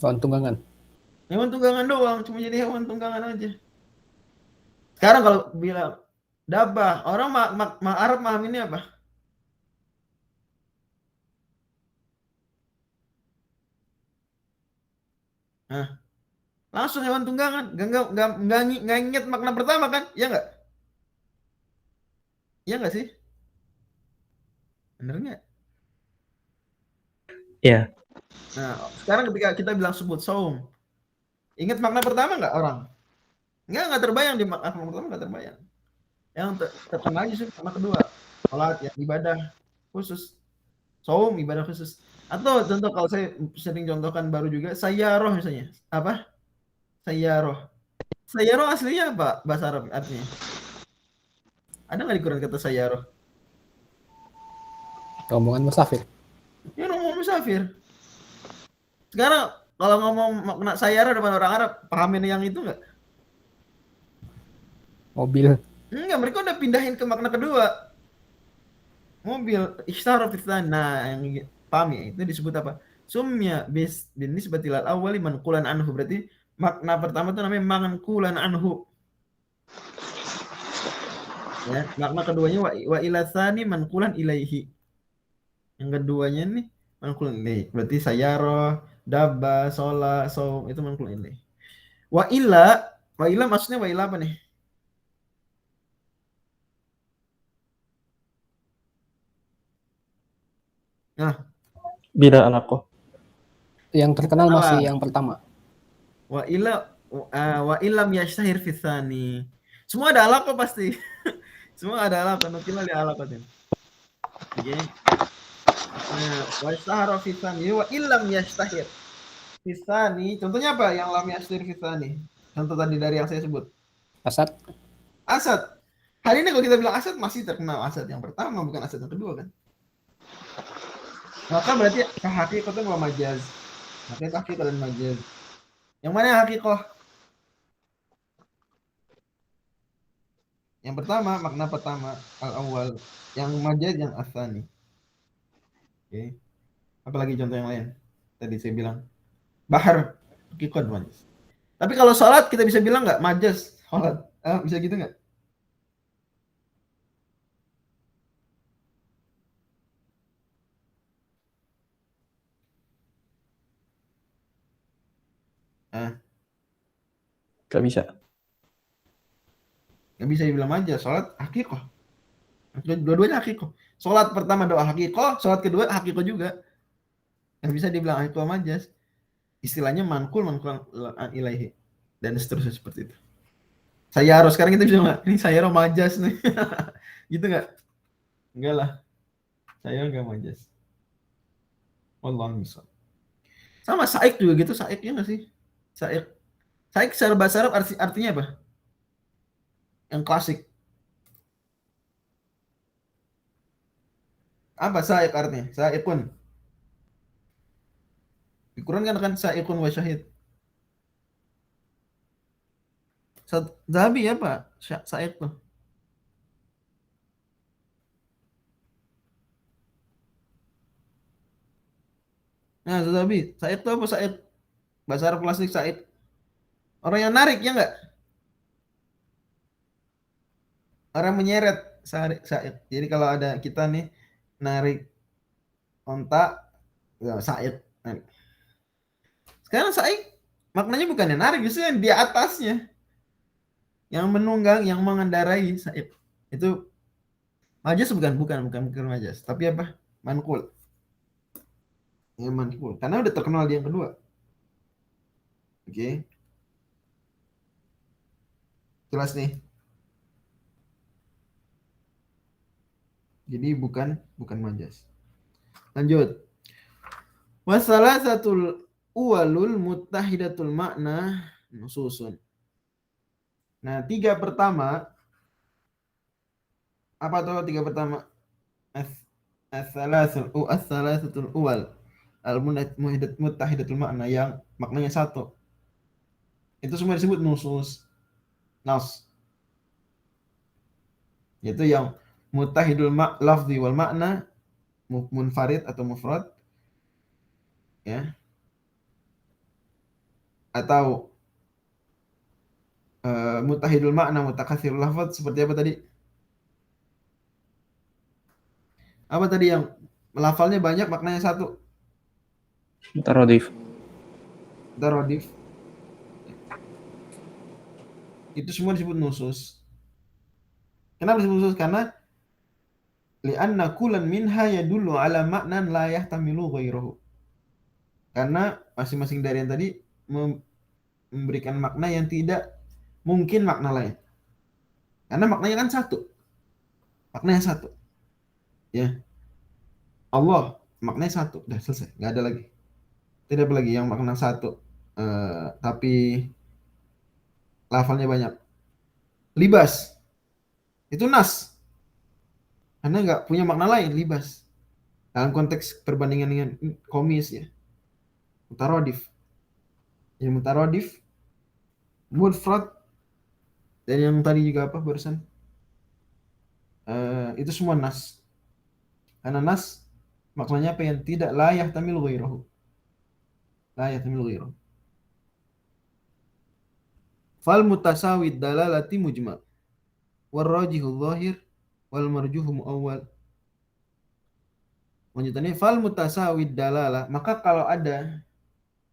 Hewan tunggangan. Hewan tunggangan doang, cuma jadi hewan tunggangan aja. Sekarang kalau bilang dabbah, orang Arab ini apa? Nah, langsung hewan tunggangan, nggak inget makna pertama kan? Iya nggak? Iya nggak sih? Bener nggak? Iya. Nah, sekarang ketika kita bilang sebut saum, ingat makna pertama nggak orang? Nggak terbayang di makna pertama, nggak terbayang. Yang terkenal justru makna kedua, sholat ya, ibadah khusus, saum ibadah khusus. Atau contoh kalau saya sering contohkan baru juga, sayyaroh misalnya. Apa? Sayyaroh. Sayyaroh aslinya apa bahasa Arab artinya? Ada nggak di Quran kata sayyaroh? Rombongan musafir. Ya ngomong musafir. Sekarang kalau ngomong makna sayyaroh depan orang Arab, pahamin yang itu nggak? Mobil. Enggak, mereka udah pindahin ke makna kedua. Mobil isyarat fitnan. Nah, yang paham ya, itu disebut apa? Sumya bis bin nisbatil awwali manqulan anhu. Berarti makna pertama itu namanya manqulan anhu. Ya, makna keduanya wa ila tsani manqulan ilaihi. Yang keduanya nih manqulan ilaihi. Berarti sayyarah, dabba, sholat, saum itu manqulan ilaihi. Wa ila maksudnya wa ila apa nih? Nah, Bila alaqah. Yang terkenal Salah. masih yang pertama. Wa ilam yashtahir fitsani. Semua ada alaqah pasti. Semua ada alaqah, nukila li alaqatin. Oke. Nah, wa yashtahara fitsani wa ilam yashtahir fitsani. Contohnya apa yang lam yashtahir fitsani? Contoh tadi dari yang saya sebut. Asad. Asad. Hari ini kalau kita bilang Asad masih terkenal Asad yang pertama, bukan Asad yang kedua kan? Maka berarti haqiqatan wa majaz. Makanya haqiqah dan majaz. Yang mana yang haqiqah? Yang pertama, makna pertama al-awwal, yang majaz yang asani. Oke. Apalagi contoh yang lain? Tadi saya bilang bahar, haqiqat majaz. Tapi kalau sholat kita bisa bilang nggak majaz sholat? Bisa gitu nggak? Gak bisa. Nggak bisa dibilang majaz, sholat haqiqah. Dua-duanya haqiqah. Sholat pertama doa haqiqah, sholat kedua haqiqah juga. Nggak bisa dibilang haqiqah majaz. Istilahnya manqul ilaihi dan seterusnya seperti itu. Saya harus sekarang kita bisa nggak? Ini saya majaz nih. Gitu nggak? Enggak lah. Saya nggak majaz. Wallahu misal. Sama saik juga gitu, saik ya nggak sih? Saik. Saik secara bahasa Arab artinya apa? Yang klasik. Apa saik artinya? Saikun. Di Quran kan saikun wa syahid. Zahabi ya Pak? Saik tuh. Nah, Zahabi, saik tuh apa saik? Bahasa Arab klasik saik. Orang yang narik ya enggak? Orang menyeret saik. Jadi kalau ada kita nih narik onta, ya, saik. Sekarang saik maknanya bukan yang narik, justru yang di atasnya. Yang menunggang, yang mengendarai saik. Itu majaz bukan majaz, tapi apa? Manqul. Ya manqul. Karena udah terkenal di yang kedua. Oke. Jelas nih. Jadi bukan majaz. Lanjut. Wasalasatul uwalul muttahidatul makna nususun. Nah, tiga pertama apa tuh tiga pertama? As-salasatul uwal al-muttahidatul makna yang maknanya satu. Itu semua disebut nusus. Nas. yaitu yang muttahidul lafzi wal makna, munfarid atau mufrad, ya, atau muttahidul makna mutakatsirul lafaz. Seperti apa tadi? Apa tadi yang lafalnya banyak maknanya satu? Mutaradif. Mutaradif. Itu semua disebut nusus. Kenapa disebut nusus? Karena li'anna kullan minha yadullu ala maknan la yahtamilu ghairahu. Karena masing-masing dari yang tadi memberikan makna yang tidak mungkin makna lain. Karena maknanya kan satu. Maknanya satu. Ya. Allah maknanya satu. Udah selesai. Nggak ada lagi. Tidak ada lagi yang makna satu. Tapi lafalnya banyak. Libas. Itu nas. Karena nggak punya makna lain, libas. Dalam konteks perbandingan dengan komis ya. Mutaradif. Yang mutaradif, mufrad, dan yang tadi juga apa barusan? Itu semua nas. Karena nas maknanya apa yang tidak la yahtamilu ghairahu. La yahtamilu ghairahu. Fal mutasawid dalalati mujmal. Warrajihu dhahir wal marjuhu muawwal. Lanjutannya fal mutasawid dalalah, maka kalau ada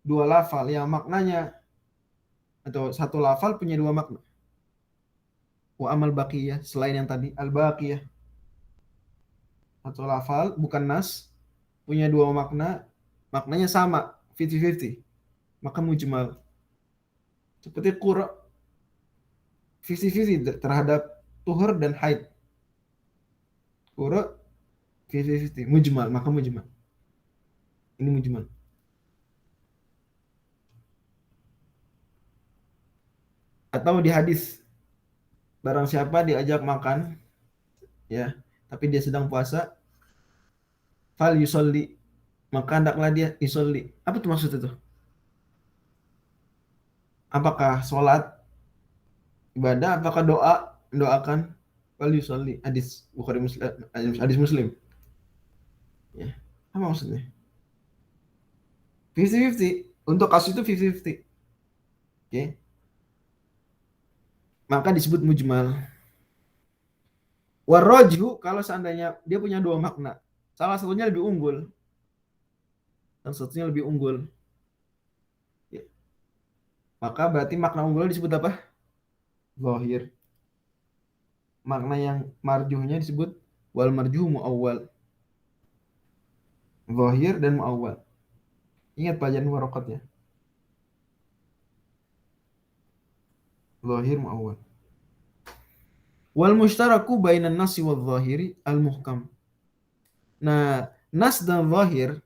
dua lafal yang maknanya atau satu lafal punya dua makna. Wa amal baqiyah, selain yang tadi al baqiyah. Satu lafal bukan nas punya dua makna, maknanya sama 50-50, maka mujmal. Seperti qura 50-50 terhadap tuhur dan haid. Qura 50-50, mujmal, maka mujmal. Ini mujmal. Atau di hadis, barang siapa diajak makan, ya, tapi dia sedang puasa, fal yusolli, maka hendaklah dia yusolli. Apa itu maksud itu? Apakah sholat, ibadah, apakah doa, mendoakan? Fal yusolli, hadis Bukhari Muslim, hadis Muslim. Ya, apa maksudnya? 50-50, untuk kasus itu 50-50. Oke. Maka disebut mujmal. Warrajhu, kalau seandainya dia punya dua makna, salah satunya lebih unggul, dan satunya lebih unggul, ya, maka berarti makna unggul disebut apa? Zahir. Makna yang marjuhnya disebut wal marjuh muawwal. Zahir dan muawwal. Ingat pelajaran warokat ya. Zahir muawwal. Wal mushtaraku bainan nasi wal zahiri al muhkam. Nah, nas dan zahir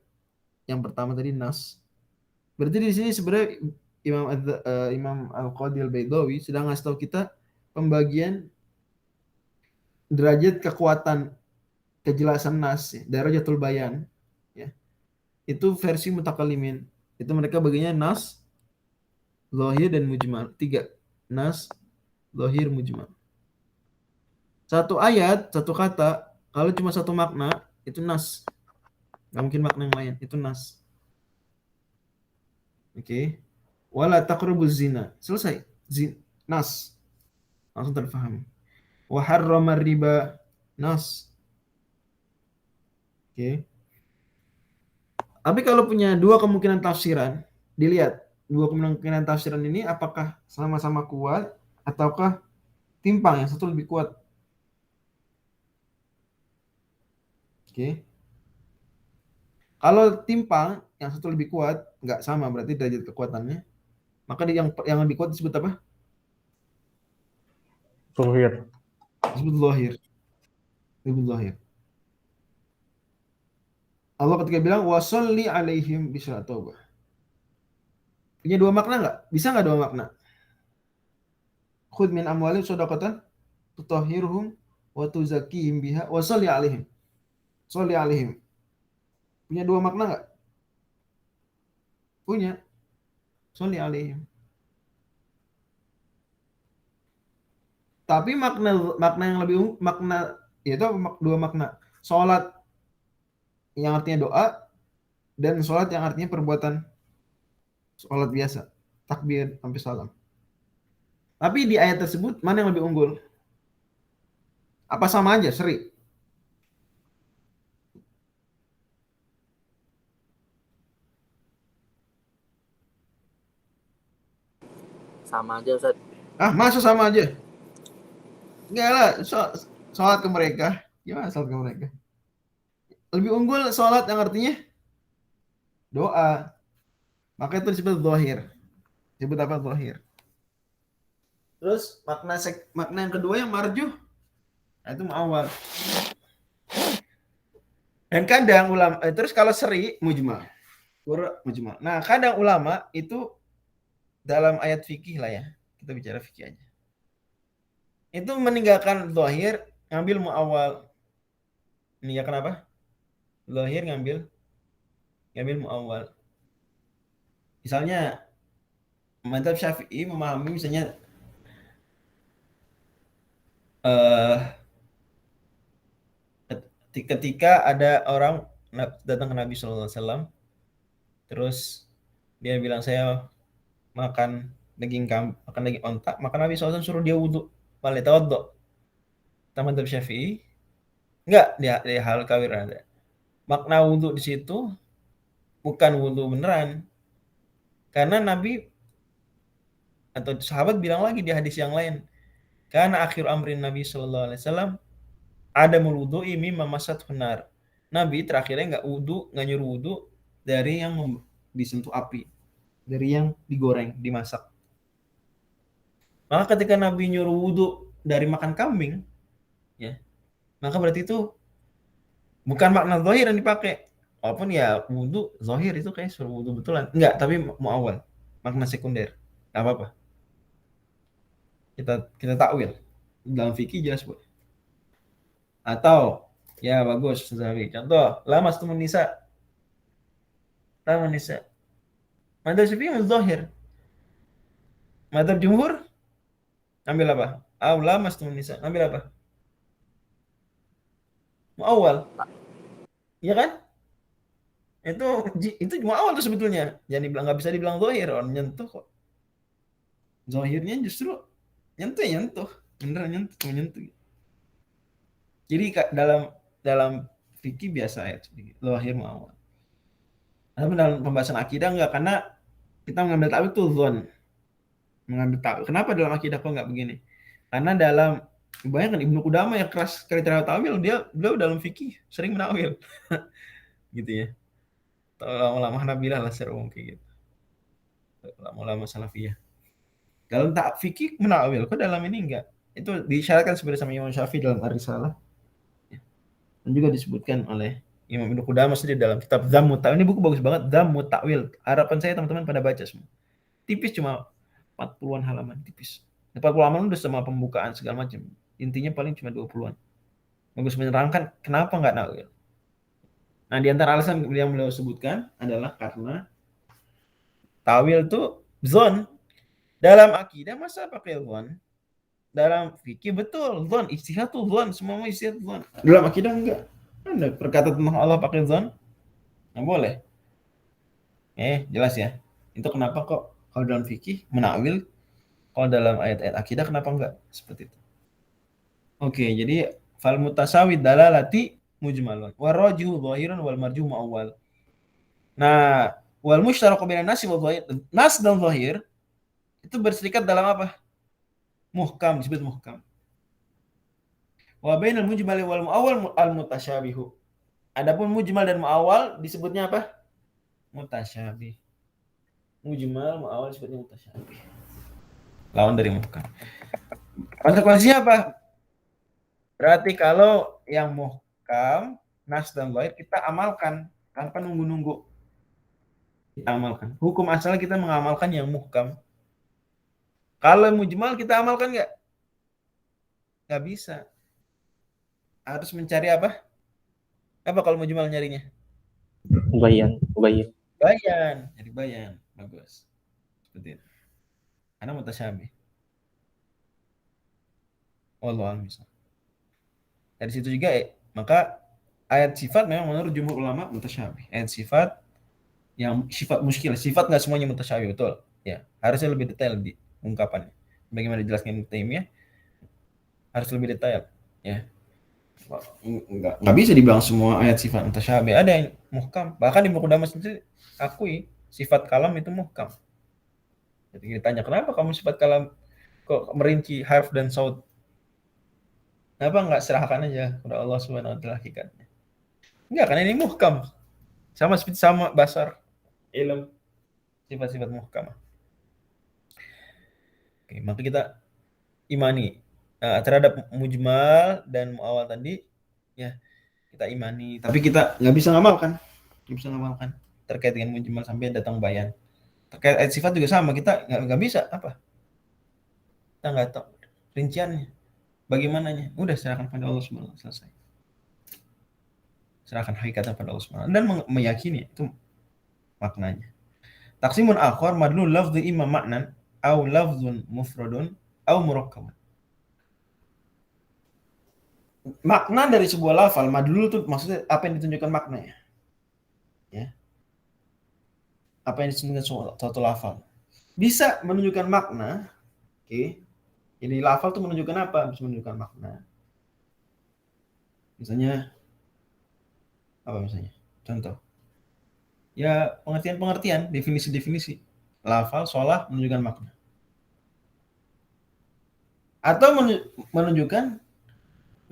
yang pertama tadi nas. Berarti di sini sebenarnya Imam Al-Qadhi Al-Baidawi sedang ngasih tahu kita pembagian derajat kekuatan kejelasan nas, ya, darajatul bayan, ya. Itu versi mutakallimin. Itu mereka baginya nas, zahir dan mujmal. 3. Nas, zahir, mujmal. Satu ayat, satu kata, kalau cuma satu makna, itu nas. Nggak mungkin makna yang lain, itu nas. Oke. Wala taqrabuz zina. Selesai. Nas. Langsung terpahami. Wa harrama riba. Nas. Oke. Tapi kalau punya dua kemungkinan tafsiran, dilihat dua kemungkinan tafsiran ini apakah sama-sama kuat ataukah timpang, yang satu lebih kuat. Oke. Kalau timpang, yang satu lebih kuat, nggak sama berarti derajat kekuatannya. Maka yang lebih kuat disebut apa? Zahir. Disebut zahir. Disebut zahir. Allah ketika bilang wasolli alaihim bisyara taubah. Punya dua makna nggak? Bisa nggak dua makna? Khudh min amwalihim shadaqatan tutahhiruhum wa tuzakkihim biha wa sholli alaihim. Sholli alaihim. Punya dua makna nggak? Punya. Sholli alaihim. Tapi makna yang lebih makna yaitu dua makna. Sholat yang artinya doa dan sholat yang artinya perbuatan sholat biasa, takbir sampai salam. Tapi di ayat tersebut mana yang lebih unggul? Apa sama aja, Sri? Sama aja Ustaz. Masa sama aja? Enggak lah, sholat ke mereka. Gimana sholat ke mereka? Lebih unggul sholat yang artinya doa. Maka itu disebut zahir. Disebut apa zahir? Terus makna yang kedua yang marjuh, itu muawwal. Dan kadang ulama terus kalau seri mujmal. Mujmal. Nah, kadang ulama itu dalam ayat fikih lah ya. Kita bicara fikih aja. Itu meninggalkan zahir, ngambil muawwal. Meninggalkan apa? Zahir ngambil muawwal. Misalnya mazhab Syafi'i memahami misalnya ketika ada orang datang ke Nabi SAW, terus dia bilang saya makan daging onta, maka Nabi SAW suruh dia wudhu, balik tawadhu. Mazhab Syafi'i enggak, dia hal kawir ada. Makna wudhu di situ bukan wudhu beneran, karena Nabi atau sahabat bilang lagi di hadis yang lain, karena akhir amrin Nabi SAW ada wudhu'i mimma masat hunar. Nabi terakhirnya nggak nyuruh wudhu dari yang disentuh api, dari yang digoreng, dimasak. Maka ketika Nabi nyuruh wudhu dari makan kambing, ya, maka berarti itu bukan makna zahir yang dipakai. Walaupun ya wudhu zahir itu kayak suruh wudhu betulan, enggak, tapi muawwal, makna sekunder, nggak apa-apa. Kita takwil dalam fikih jelas boleh. Atau ya bagus Zahabi. Contoh, lamastumun nisa. Madzhab Syafi'i yang zahir. Madzhab jumhur ambil apa? Lamastumun nisa. Ambil apa? Muawwal. Iya kan? Itu muawwal tuh sebetulnya. Jangan dibilang, nggak bisa dibilang zahir, orang nyentuh kok. Zahirnya justru nyentuh. Beneran menyentuh. Jadi dalam fikih biasa ya, zahir muawwal. Tapi dalam pembahasan akidah enggak, karena kita mengambil ta'wil itu zon. Mengambil ta'wil. Kenapa dalam akidah kok enggak begini? Karena bayangkan Ibnu Qudamah yang keras sekali terhadap ta'wil, beliau dalam fikih sering menakwil. Gitu ya. Ulama Hanabilah lah secara umum kayak gitu. Ulama Salafiyah. Dalam fikih menakwil, kok dalam ini enggak? Itu disyaratkan sebenarnya sama Imam Syafi'i dalam Ar-Risalah. Dan juga disebutkan oleh Imam Ibnu Qudamah sendiri dalam kitab Dhammut Ta'wil. Ini buku bagus banget, Dhammut Ta'wil. Harapan saya teman-teman pada baca semua. Tipis, cuma 40-an halaman, tipis. 40 halaman udah sama pembukaan segala macam. Intinya paling cuma 20-an. Bagus menerangkan kenapa enggak ta'wil. Nah, di antara alasan yang beliau sebutkan adalah karena ta'wil itu zon. Dalam akidah masa pakai zon? Dalam fikih betul, zon, ijtihad tuh zon, semua ijtihad zon. Dalam akidah enggak. Ada perkataan tentang Allah pakai zon? Nggak boleh. Jelas ya. Itu kenapa kok kalau dalam fikih menakwil, kalau dalam ayat-ayat akidah kenapa enggak? Seperti itu. Oke, jadi fal mutasawid dalalati mujmalun wa rajihu zahirun wal marjuh muawwal. Nah, wal musyraqu bainan nas wa zahir. Nas dan zahir itu berserikat dalam apa? Muhkam, disebut muhkam. Wa bainal mujmal wal muawwal al mutasyabihu. Adapun mujmal dan muawwal disebutnya apa? Mutasyabih. Mujmal, muawwal disebutnya mutasyabih. Lawan dari muhkam. Konsekuensinya apa? Berarti kalau yang muhkam, nas dan zahir kita amalkan tanpa nunggu-nunggu. Kita amalkan. Hukum asal kita mengamalkan yang muhkam. Kalau mujmal kita amalkan enggak? Enggak bisa. Harus mencari apa? Apa kalau mujmal nyarinya? Bayan. Jadi bayan. Bagus. Seperti itu. Karena mutasyabih. Wallahu a'lam bishawab. Dari situ juga maka ayat sifat memang menurut jumhur ulama mutasyabih. Ayat sifat yang sifat muskil, sifat nggak semuanya mutasyabih, betul. Ya, harusnya lebih detail di ungkapannya. Bagaimana dijelaskan Ibnu Taimiyah harus lebih detail, ya. Nggak bisa dibilang semua ayat sifat mutasyabih. Ada yang muhkam. Bahkan di Muqaddamah sendiri akui sifat kalam itu muhkam. Jadi ditanya, kenapa kamu sifat kalam kok merinci harf dan saut? Kenapa nggak serahkan aja kepada Allah Subhanahu wa taala hakikatnya? Enggak, karena ini muhkam. Sama seperti sama basar ilm sifat-sifat muhkam. Oke, maka kita imani terhadap mujmal dan muawal tadi, ya kita imani. Tapi kita nggak bisa ngamalkan, terkait dengan mujmal sampai datang bayan. Terkait ayat sifat juga sama, kita nggak bisa apa? Kita nggak tahu rinciannya, bagaimananya. Udah serahkan pada Allah Subhanahu wa taala, selesai. Serahkan hakikatnya pada Allah Subhanahu wa taala dan meyakini itu maknanya. Taksimun akhar madlul lafdhi imma ma'nan au lafdzun mufradun au murakkabun. Makna dari sebuah lafal madlul itu maksudnya apa yang ditunjukkan maknanya. Ya. Apa yang ditunjukkan suatu lafal. Bisa menunjukkan makna, oke. Jadi lafal itu menunjukkan apa? Bisa menunjukkan makna. Misalnya apa misalnya? Contoh. Ya, pengertian-pengertian, definisi-definisi. Lafal, sholah menunjukkan makna. Atau menunjukkan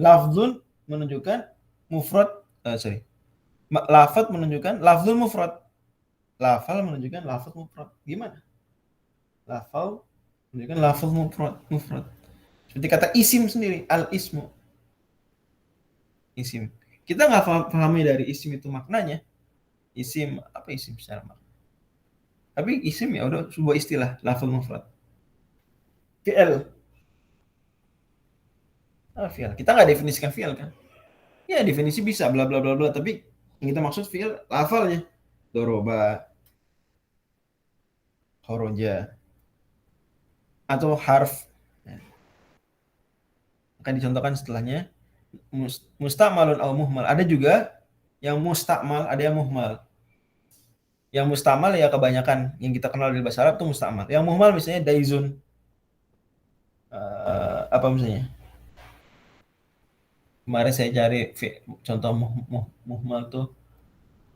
lafzun menunjukkan mufrad, lafaz menunjukkan lafzun mufrad. Lafal menunjukkan lafaz mufrad. Gimana? Lafal menunjukkan lafaz mufrad. Seperti kata isim sendiri, al-ismu. Isim. Kita nggak pahami dari isim itu maknanya. Isim, apa isim secara makna? Tapi isim ya udah sebuah istilah, lafal mufrad. Fi'il. Fi'il. Kita nggak definisikan fi'il kan? Ya definisi bisa bla bla bla bla, tapi yang kita maksud fi'il lafalnya. Doroba, khoroja, atau harf. Akan dicontohkan setelahnya. Mustakmalun au muhmal. Ada juga yang mustakmal, ada yang muhmal. Yang mustakmal ya kebanyakan yang kita kenal di bahasa Arab itu mustakmal. Yang muhmal misalnya daizun. Apa misalnya? Kemarin saya cari contoh muhmal tuh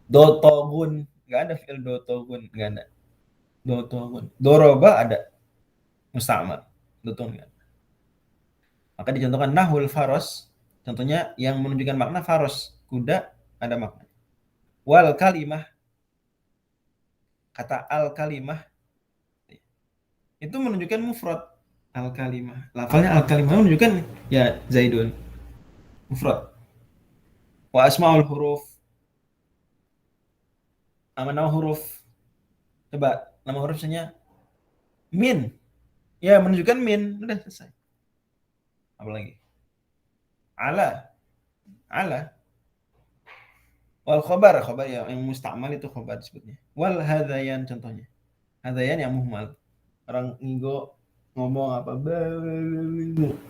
dotogun. Nggak ada fi'il dotogun, nggak ada. Dotogun. Doroba ada. Mustakmal. Dotogun nggak ada. Maka dicontohkan nahul faros. Contohnya yang menunjukkan makna faros. Kuda ada makna. Wal kalimah. Kata al kalimah. Itu menunjukkan mufrad. Al kalimah. Lafalnya al kalimah menunjukkan ya Zaidun. Mufrad. Wa asmaul huruf. Nama huruf. Coba nama huruf misalnya min. Ya menunjukkan min. Udah selesai. Apalagi? Ala. Wal khobar ya yang mustakmal itu khobar disebutnya. Wal hadayan contohnya. Hadayan yang muhmal. Orang ngigo ngomong apa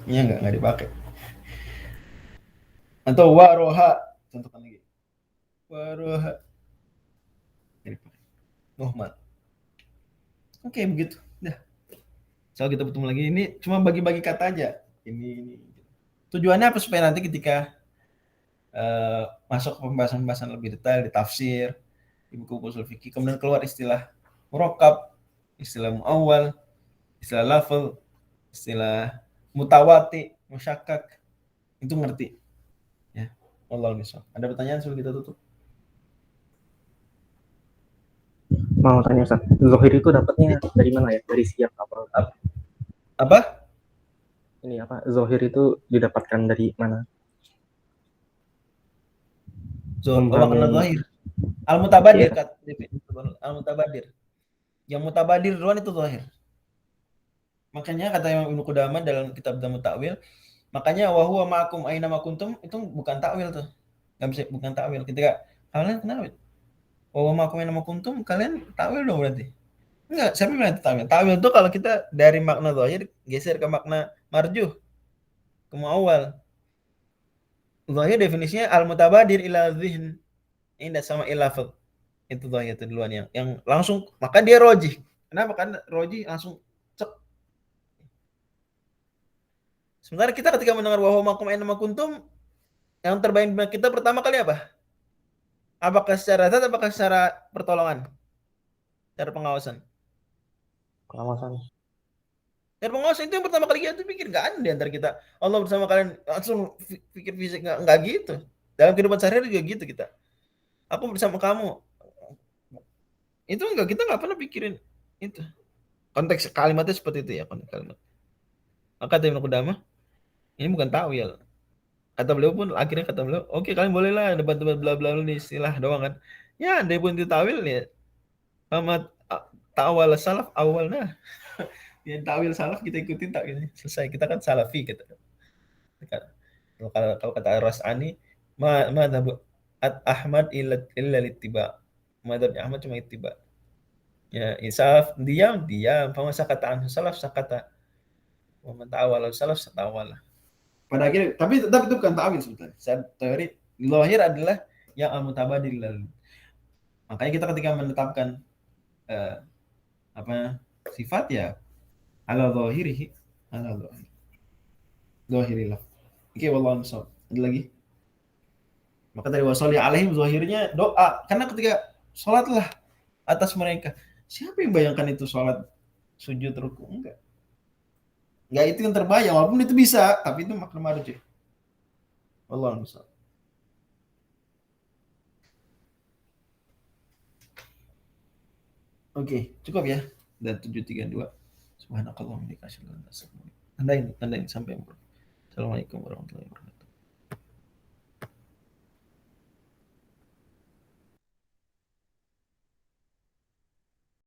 ya nggak dipakai. Atau waroha contohkan lagi. Waroha dipakai. Muhmal. Oke, begitu. Dah. So kita bertemu lagi. Ini cuma bagi-bagi kata aja. Ini. Tujuannya apa supaya nanti ketika masuk ke pembahasan-pembahasan lebih detail di tafsir, di buku usul fikih, kemudian keluar istilah murakkab, istilah muawwal, istilah lafal, istilah mutawati, musyakkak, itu ngerti. Ya, wallahu a'lam. Ada pertanyaan sebelum kita tutup? Mau tanya Ustaz, Zohir itu dapatnya dari mana ya? Dari siap apa? Apa? Ini apa? Zohir itu didapatkan dari mana? Makna zahir. Al-mutabadir, Iya. Al-mutabadir. Yang mutabadir duluan itu zahir. Makanya kata Imam Ibnu Qudamah dalam kitab Damut Ta'wil, makanya wa huwa ma'akum aina ma kuntum itu bukan takwil tuh. Enggak bisa, bukan takwil. Ketika kalian kenapa? Wa huwa ma'akum aina ma kuntum, kalian takwil dong berarti. Enggak, siapa bilang itu takwil? Takwil itu kalau kita dari makna zahir geser ke makna marjuh. muawwal. Zahir definisinya al-mutabadir ila dzihn. Ini tidak sama ilafal. Itu zahir itu duluan yang langsung, maka dia rojih. Kenapa? Karena rojih langsung cek. Sementara kita ketika mendengar wa huwa ma'akum aina ma kuntum, yang terbayang di benak kita pertama kali apa? Apakah secara zat, apakah secara pertolongan? Secara pengawasan. Pengawasan. Secara pengawasan itu yang pertama kali kita pikir, nggak ada di antara kita. Allah bersama kalian, langsung pikir fisik, nggak gitu. Dalam kehidupan sehari-hari juga gitu kita. Aku bersama kamu. Itu enggak, kita nggak pernah pikirin itu. Konteks kalimatnya seperti itu ya, konteks kalimat. Maka Ibnu Qudamah, ini bukan takwil. Kata beliau pun, akhirnya kata beliau, oke kalian bolehlah debat-debat bla bla ini istilah doang kan. Ya, dia pun itu takwil ya. Amat ta'awal salaf awal nah. Ya takwil salaf kita ikutin tak gitu. Selesai, kita kan salafi gitu. Kalau kata Rasani, madhab Ahmad illa littiba. Madhabnya Ahmad cuma ittiba. Ya, insaf, diam. Fama sakata anhu salaf sakata. Wa man ta'awala salaf satawala. Pada akhirnya, tapi tetap itu bukan ta'wil sebetulnya. Teori zahir adalah yang al-mutabadir lalu. Makanya kita ketika menetapkan sifat ya ala zahirihi, ala zahirilah. Oke, wallahu a'lam. Ada lagi? Maka dari wasolli alaihim zahirnya doa. Karena ketika sholatlah atas mereka. Siapa yang bayangkan itu sholat sujud ruku? Enggak itu yang terbayang, walaupun itu bisa, tapi itu makna marji. Wallahu a'lam. Oke, cukup ya. Dan 732. Subhanakallahumma wa bihamdika asyhadu an la ilaha illa anta astaghfiruka wa atubu ilaik. Tandain sampai. Assalamualaikum warahmatullahi wabarakatuh.